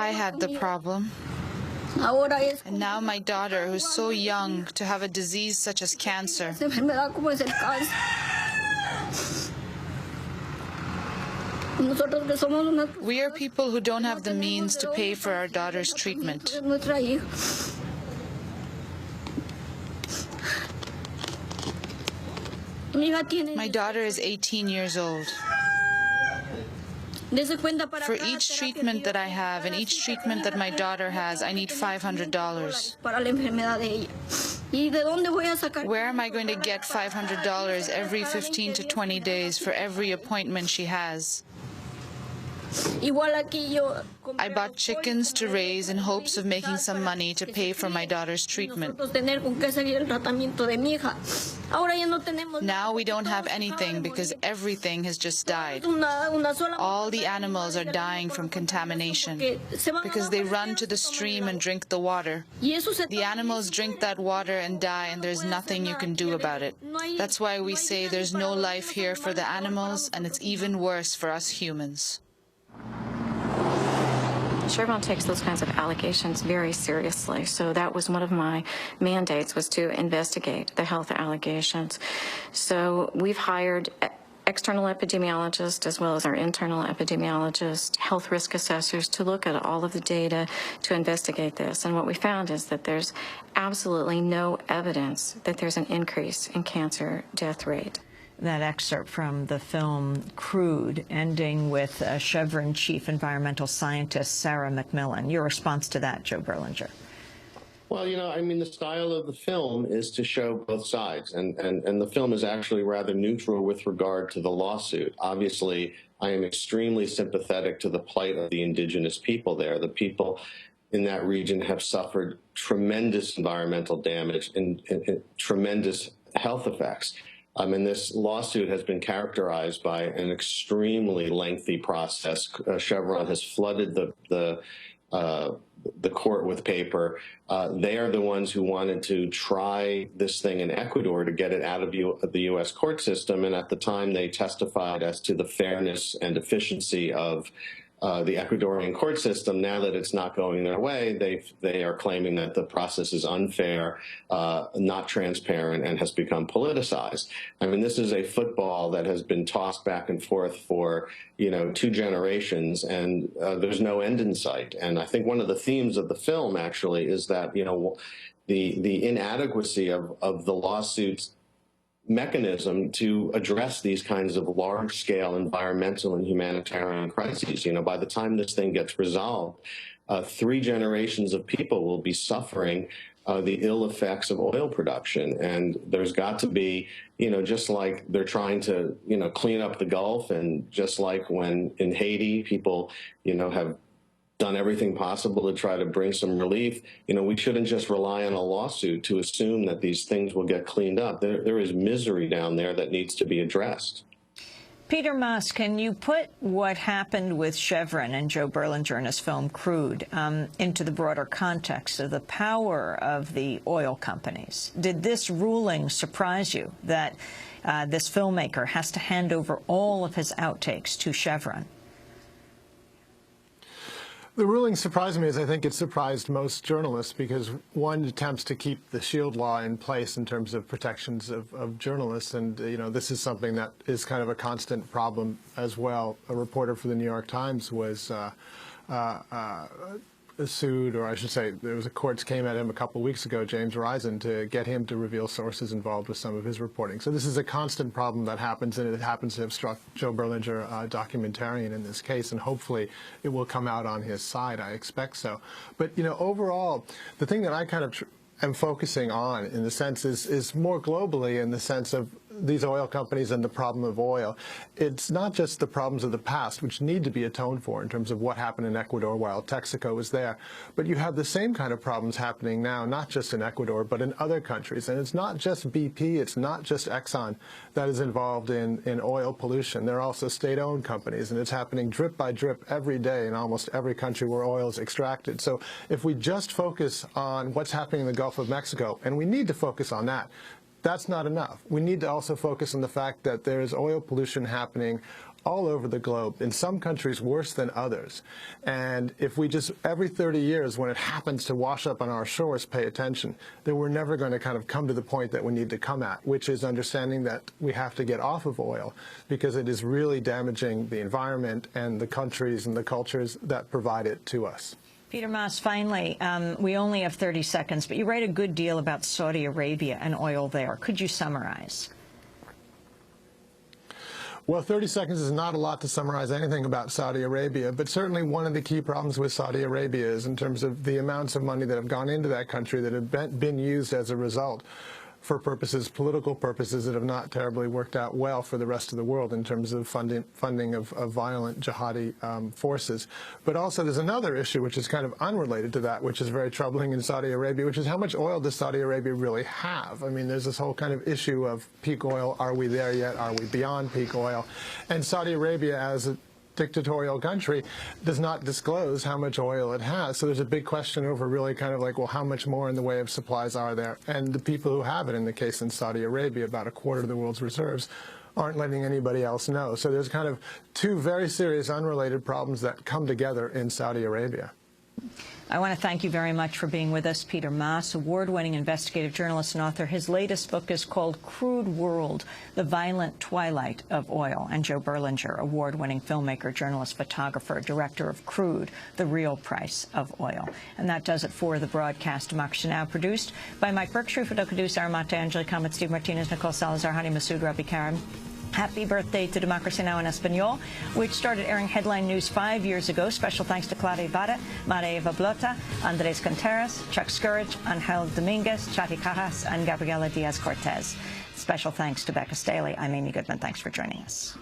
I had the problem. And now my daughter, who's so young, to have a disease such as cancer. We are people who don't have the means to pay for our daughter's treatment. My daughter is 18 years old. For each treatment that I have and each treatment that my daughter has, I need $500. Where am I going to get $500 every 15 to 20 days for every appointment she has? I bought chickens to raise in hopes of making some money to pay for my daughter's treatment. Now we don't have anything because everything has just died. All the animals are dying from contamination because they run to the stream and drink the water. The animals drink that water and die, and there's nothing you can do about it. That's why we say there's no life here for the animals, and it's even worse for us humans. Chevron takes those kinds of allegations very seriously, so that was one of my mandates, was to investigate the health allegations. So we've hired external epidemiologists as well as our internal epidemiologists, health risk assessors, to look at all of the data to investigate this. And what we found is that there's absolutely no evidence that there's an increase in cancer death rate. That excerpt from the film Crude, ending with Chevron chief environmental scientist Sarah McMillan. Your response to that, Joe Berlinger? Well, you know, I mean, the style of the film is to show both sides, and the film is actually rather neutral with regard to the lawsuit. Obviously, I am extremely sympathetic to the plight of the indigenous people there. The people in that region have suffered tremendous environmental damage and tremendous health effects. And this lawsuit has been characterized by an extremely lengthy process. Chevron has flooded the court with paper. They are the ones who wanted to try this thing in Ecuador to get it out of the U.S. court system, and at the time they testified as to the fairness and efficiency of the Ecuadorian court system. Now that it's not going their way, they are claiming that the process is unfair, not transparent, and has become politicized. I mean, this is a football that has been tossed back and forth for, you know, 2 generations, and there's no end in sight. And I think one of the themes of the film actually is that, you know, the inadequacy of the lawsuits mechanism to address these kinds of large-scale environmental and humanitarian crises. You know, by the time this thing gets resolved, 3 generations of people will be suffering the ill effects of oil production. And there's got to be, you know, just like they're trying to, you know, clean up the Gulf, and just like when in Haiti people, you know, have done everything possible to try to bring some relief, you know, we shouldn't just rely on a lawsuit to assume that these things will get cleaned up. There is misery down there that needs to be addressed. Peter Maas, can you put what happened with Chevron and Joe Berlinger in his film Crude into the broader context of the power of the oil companies? Did this ruling surprise you, that this filmmaker has to hand over all of his outtakes to Chevron? The ruling surprised me, as I think it surprised most journalists, because one attempts to keep the SHIELD law in place in terms of protections of journalists, and you know, this is something that is kind of a constant problem as well. A reporter for the New York Times was sued, or I should say, there was a court came at him a couple of weeks ago, James Risen, to get him to reveal sources involved with some of his reporting. So this is a constant problem that happens, and it happens to have struck Joe Berlinger, a documentarian in this case, and hopefully it will come out on his side. I expect so. But, you know, overall, the thing that I kind of am focusing on, in the sense, is more globally, in the sense of these oil companies and the problem of oil. It's not just the problems of the past, which need to be atoned for in terms of what happened in Ecuador while Texaco was there, but you have the same kind of problems happening now, not just in Ecuador, but in other countries. And it's not just BP, it's not just Exxon that is involved in oil pollution. There are also state-owned companies, and it's happening drip by drip every day in almost every country where oil is extracted. So if we just focus on what's happening in the Gulf of Mexico, and we need to focus on that, that's not enough. We need to also focus on the fact that there is oil pollution happening all over the globe, in some countries worse than others. And if we just, every 30 years, when it happens to wash up on our shores, pay attention, then we're never going to kind of come to the point that we need to come at, which is understanding that we have to get off of oil because it is really damaging the environment and the countries and the cultures that provide it to us. Peter Maas, finally, we only have 30 seconds, but you write a good deal about Saudi Arabia and oil there. Could you summarize? Well, 30 seconds is not a lot to summarize anything about Saudi Arabia, but certainly one of the key problems with Saudi Arabia is in terms of the amounts of money that have gone into that country that have been used as a result for purposes, political purposes, that have not terribly worked out well for the rest of the world in terms of funding of violent jihadi forces. But also there's another issue which is kind of unrelated to that, which is very troubling in Saudi Arabia, which is how much oil does Saudi Arabia really have? I mean, there's this whole kind of issue of peak oil. Are we there yet? Are we beyond peak oil? And Saudi Arabia, as a dictatorial country, does not disclose how much oil it has. So there's a big question over really kind of like, well, how much more in the way of supplies are there? And the people who have it, in the case in Saudi Arabia, about a quarter of the world's reserves, aren't letting anybody else know. So there's kind of two very serious unrelated problems that come together in Saudi Arabia. I want to thank you very much for being with us, Peter Maas, award-winning investigative journalist and author. His latest book is called Crude World, The Violent Twilight of Oil. And Joe Berlinger, award-winning filmmaker, journalist, photographer, director of Crude, The Real Price of Oil. And that does it for the broadcast. Democracy Now! Produced by Mike Berkshire, Fidel Aramata, Angelica Comet, Steve Martinez, Nicole Salazar, Hani Masood, Rabi Karim. Happy birthday to Democracy Now! In Espanol, which started airing headline news 5 years ago. Special thanks to Claudia Vada, Maria Eva Blota, Andres Contreras, Chuck Scourge, Angel Dominguez, Chati Cajas, and Gabriela Diaz-Cortez. Special thanks to Becca Staley. I'm Amy Goodman. Thanks for joining us.